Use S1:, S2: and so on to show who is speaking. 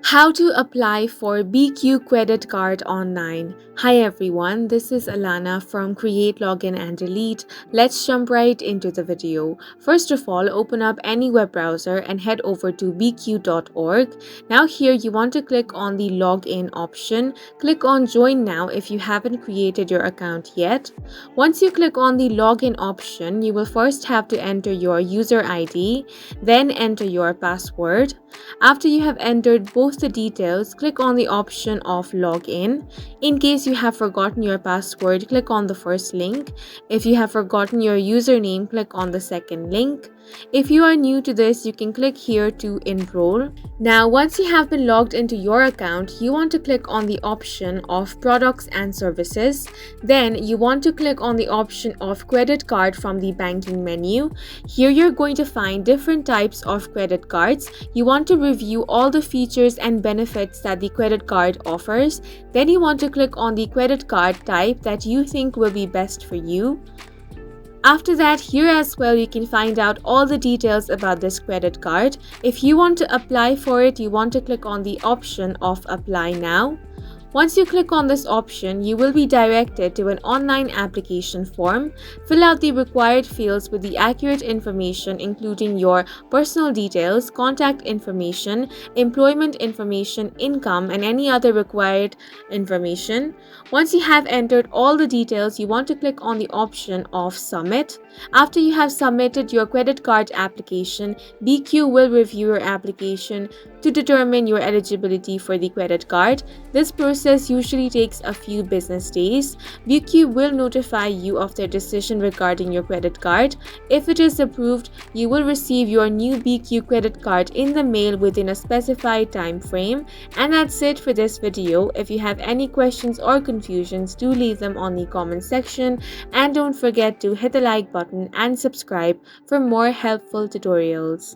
S1: How to apply for BECU Credit Card online. Hi everyone, this is Alana from Create, Login and Delete. Let's jump right into the video. First of all, open up any web browser and head over to becu.org. Now here you want to click on the login option. Click on join now if you haven't created your account yet. Once you click on the login option, you will first have to enter your user ID, then enter your password. After you have entered both the details, click on the option of login. In case you have forgotten your password, click on the first link. If you have forgotten your username, click on the second link. If you are new to this, you can click here to enroll. Now, once you have been logged into your account, you want to click on the option of products and services. Then you want to click on the option of credit card from the banking menu. Here you're going to find different types of credit cards. You want to review all the features and benefits that the credit card offers. Then you want to click on the credit card type that you think will be best for you. After that, here as well you can find out all the details about this credit card. If you want to apply for it, you want to click on the option of apply now. Once you click on this option, you will be directed to an online application form. Fill out the required fields with the accurate information including your personal details, contact information, employment information, income, and any other required information. Once you have entered all the details, you want to click on the option of submit. After you have submitted your credit card application, BECU will review your application to determine your eligibility for the credit card. This process usually takes a few business days. BECU will notify you of their decision regarding your credit card. If it is approved, you will receive your new BECU credit card in the mail within a specified time frame. And that's it for this video. If you have any questions or confusions, do leave them on the comment section, and don't forget to hit the like button and subscribe for more helpful tutorials.